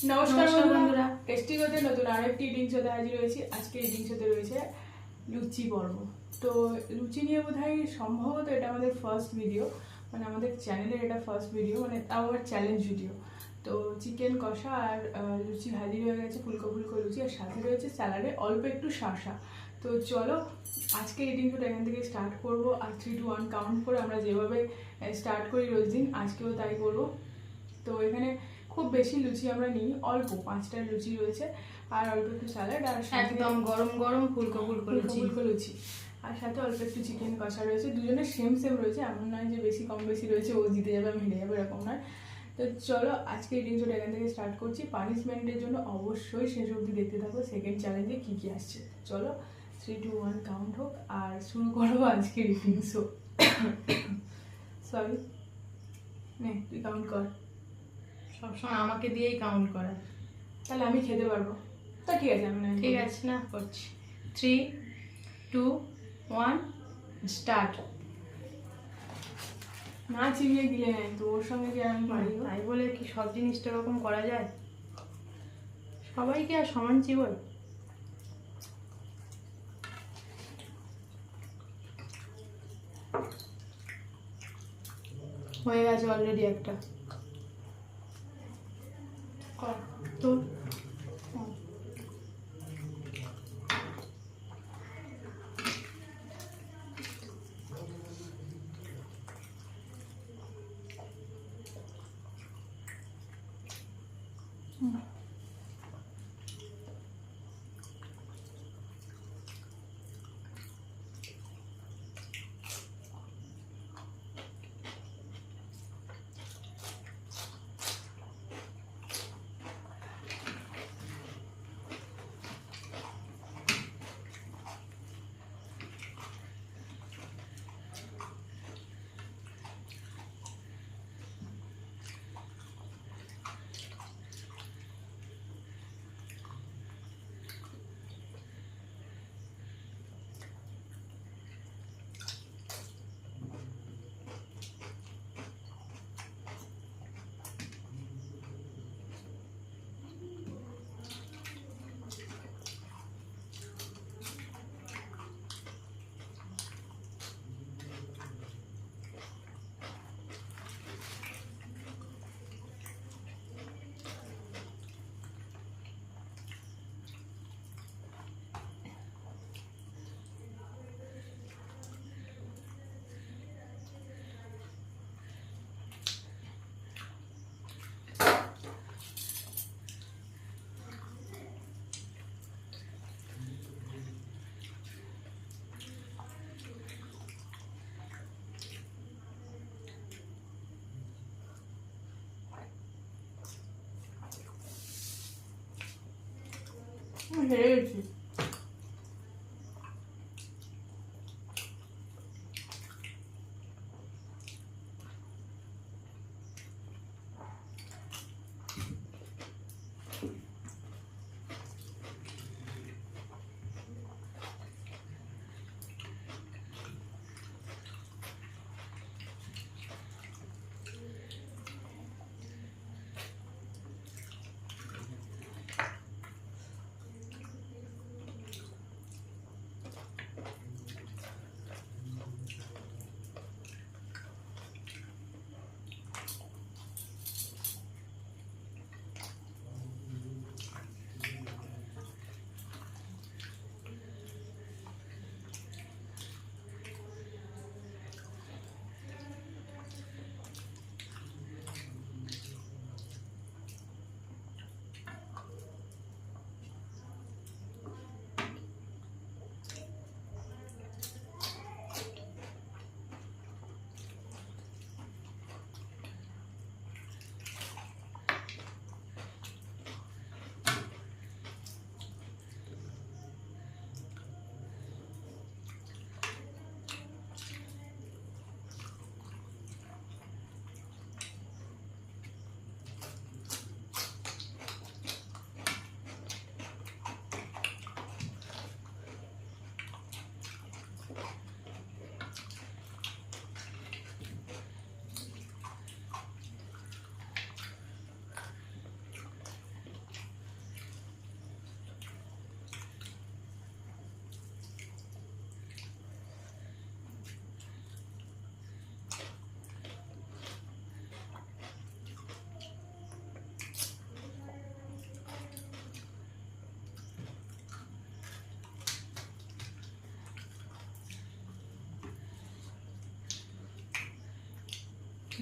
নমস্কার বন্ধুরা, টেস্টি করতে নতুন আরেকটি ইটিং শোতে হাজির হয়েছি। আজকে ইটিং শোতে রয়েছে লুচি পর্ব। তো লুচি নিয়ে বোধহয় সম্ভবত এটা আমাদের ফার্স্ট ভিডিও, মানে আমাদের চ্যানেলের এটা ফার্স্ট ভিডিও, মানে তাও আমার চ্যালেঞ্জ ভিডিও। তো চিকেন কষা আর লুচি হাজির হয়ে গেছে, ফুলকো ফুলকো লুচি, আর সাথে রয়েছে স্যালাডে অল্প একটু শাঁসা। তো চলো আজকে ইটিং শোটা এখান থেকে স্টার্ট করবো, আর 3, 2, 1 কাউন্ট করে আমরা যেভাবে স্টার্ট করি রোজ দিন, আজকেও তাই করবো। তো এখানে খুব বেশি লুচি আমরা নিই, অল্প 5টা লুচি রয়েছে, আর অল্প একটু স্যালাড, আর একদম গরম গরম ফুলকো ফুলকো লুচি, আর সাথে অল্প একটু চিকেন কষা রয়েছে। দুজনের সেম রয়েছে, এমন নয় যে বেশি কম বেশি রয়েছে, ও জিতে যাবে আমি হেরে যাবে, এরকম নয়। তো চলো আজকে ইটিং শোটা এখান থেকে স্টার্ট করছি। পানিশমেন্টের জন্য অবশ্যই শেষ অবধি দেখতে থাকো সেকেন্ড চ্যালেঞ্জে কী কী আসছে। চলো 3, 2, 1 কাউন্ট হোক, আর শুরু করবো আজকে ইটিং শো। সরি, নে তুই কাউন্ট কর। সবসময় আমাকে দিয়েই কাউন্ট করা, তাহলে আমি খেতে পারবো। তা ঠিক আছে, আমি ঠিক আছে না, করছি। 3, 2, 1 স্টার্ট। না চিবিয়ে গিলে নেয় তো, ওর সঙ্গে কি আমি পারি? তাই বলে কি সব জিনিসটা ওরকম করা যায়? সবাইকে আর সমান চিবল? হয়ে গেছে অলরেডি একটা। তো হেরে গেছি।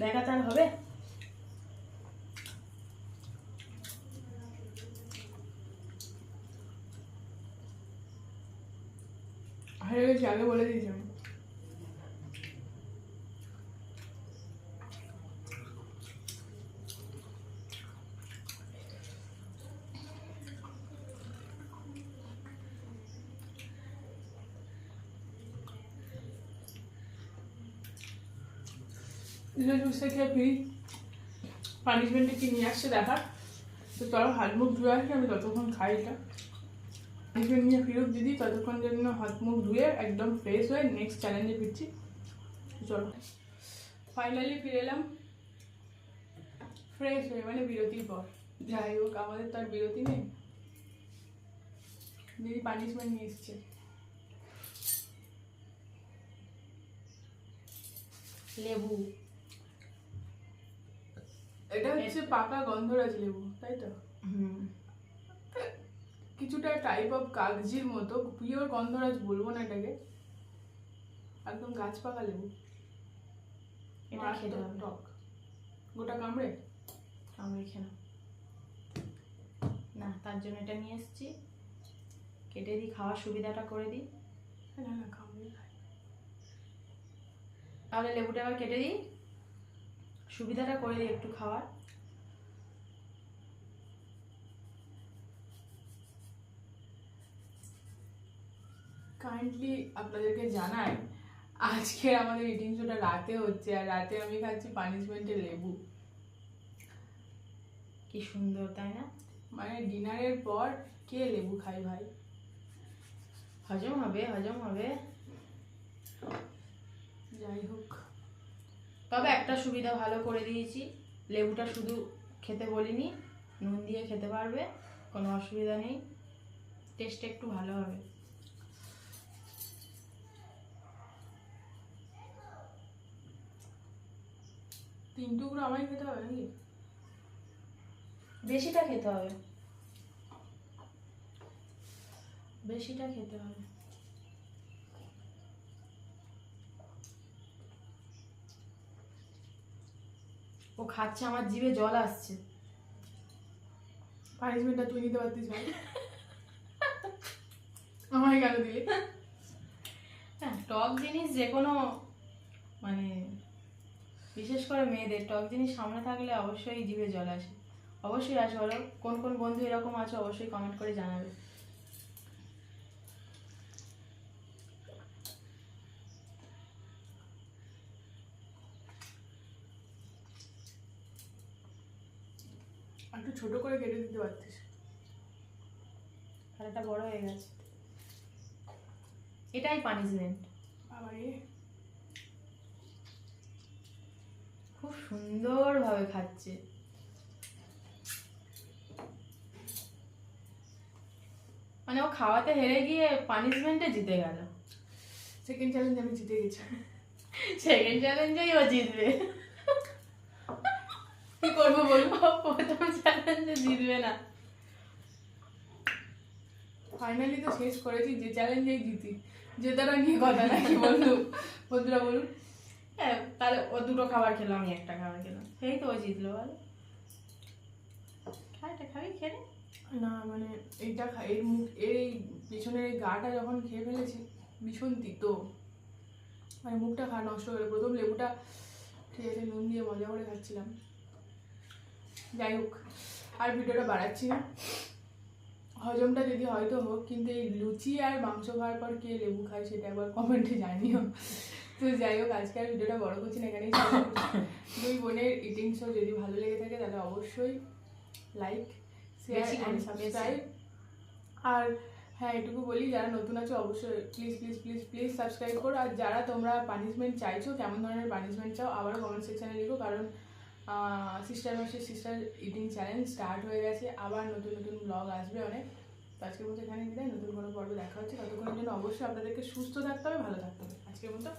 দেখাতে আর হবে? হারিয়ে গেছি, আগে বলে দিয়েছি আমি। জুসটা খেয়ে ফিরি, পানিশমেন্টে কি নিয়ে আসছে দেখার। তো চলো হাত মুখ ধুয়ে আসি, আমি ততক্ষণ খাই এটা। পানিশমেন্ট নিয়ে ফিরুক দিদি, ততক্ষণ জন্য হাত মুখ ধুয়ে একদম ফ্রেশ হয়ে নেক্সট চ্যালেঞ্জে ফিরছি। চলো ফাইনালি ফিরে এলাম ফ্রেশ হয়ে, মানে বিরতির পর। যাই হোক, আমাদের তো আর বিরতি নেই। দিদি পানিশমেন্ট নিয়ে এসছে, লেবু। এটা হচ্ছে পাকা গন্ধরাজ লেবু, তাই তো? কিছুটা টাইপ অফ কাগজির মতো, পিওর গন্ধরাজ বলবো না এটাকে, একদম গাছ পাকা লেবু। এটা খেতে হবে। টক গোটা কামড়ে কামড়ে খেলাম না, তার জন্য এটা নিয়ে এসেছি। কেটে দিই, খাওয়ার সুবিধাটা করে দিই। না না, কামড়ে খাই। তাহলে লেবুটা আবার কেটে দিই, সুবিধাটা করে দিই একটু খাওয়ার। কাইন্ডলি আপনাদেরকে জানাই, আজকে আমাদের ইটিং শোটা রাতে হচ্ছে, আর রাতে আমি খাচ্ছি পানিশমেন্টের লেবু। কি সুন্দর, তাই না? মানে ডিনারের পর কে লেবু খাই ভাই? হজম হবে, হজম হবে। যাই হোক, তবে একটা সুবিধা ভালো করে দিয়েছি, লেবুটা শুধু খেতে বলিনি, নুন দিয়ে খেতে পারবে, কোনো অসুবিধা নেই, টেস্ট একটু ভালো হবে। তিন টুকরো আমায় খেতে হবে নাকি? বেশিটা খেতে হবে, বেশিটা খেতে হবে। ও খাচ্ছে, আমার জিভে জল আসছে। পানিশমেন্টটা তুই নিতে পারতিস ভাই, আমায় কেন দিলি? হ্যাঁ, টক জিনিস যে কোনো, মানে বিশেষ করে মেয়েদের টক জিনিস সামনে থাকলে অবশ্যই জিভে জল আসে। অবশ্যই আসে। বলো কোন কোন বন্ধু এরকম আছে, অবশ্যই কমেন্ট করে জানাবে। একটু ছোট করে কেটে দিতে পারতিস। থালাটা বড় হয়ে গেছে, এটাই পানিশমেন্ট। আবার খুব সুন্দরভাবে খাচ্ছে। মানে ও খাওয়াতে হেরে গিয়ে পানিশমেন্টে জিতে গেল। সেকেন্ড চ্যালেঞ্জ আমি জিতে গেছি। সেকেন্ড চ্যালেঞ্জেই ও জিতবে। কি করবো বলবো? প্রথম চ্যালেঞ্জে জিতবে না। ফাইনালি তো শেষ করেছি, যে চ্যালেঞ্জেই জিতি, জেতাটা নিয়ে কথা নাকি বন্ধু? বন্ধুরা বলুন। হ্যাঁ, তাহলে ও দুটো খাবার খেলো, আমি একটা খাবার খেলাম, সেই তো ও জিতলো। বলো খাইটা খাবি, খেলে না মানে এইটা এর মুখ, এই পিছনের এই গাটা যখন খেয়ে ফেলেছি ভীষণ তিতো, মানে মুখটা নষ্ট করে। প্রথম লেবুটা ঠিক আছে, নুন দিয়ে মজা করে খাচ্ছিলাম। যাই হোক, আর ভিডিওটা বাড়াচ্ছি না। হজমটা যদি হয়তো হোক, কিন্তু এই লুচি আর মাংস খাওয়ার পর কে লেবু খায় সেটা একবার কমেন্টে জানিও। তো যাই হোক, আজকে আর ভিডিওটা বড় করছি না, এখানেই শেষ করছি। দুই বোনের ইটিং শো যদি ভালো লেগে থাকে তাহলে অবশ্যই লাইক, শেয়ার অ্যান্ড সাবস্ক্রাইব। আর হ্যাঁ, এটুকু বলি, যারা নতুন আছো অবশ্যই please please please please subscribe করো। আর যারা তোমরা পানিশমেন্ট চাইছো, কেমন ধরনের পানিশমেন্ট চাও, আবারও কমেন্ট সেকশানে লিখো। কারণ sister versus sister eating challenge start হয়ে গেছে, আবার নতুন নতুন ব্লগ আসবে অনেক। তো আজকের মতো এখানে বিদায়, নতুন কোনো পর্বে দেখা হচ্ছে। ততক্ষণের জন্য অবশ্যই আপনাদেরকে সুস্থ থাকতে হবে, ভালো থাকতে হবে। আজকের মতো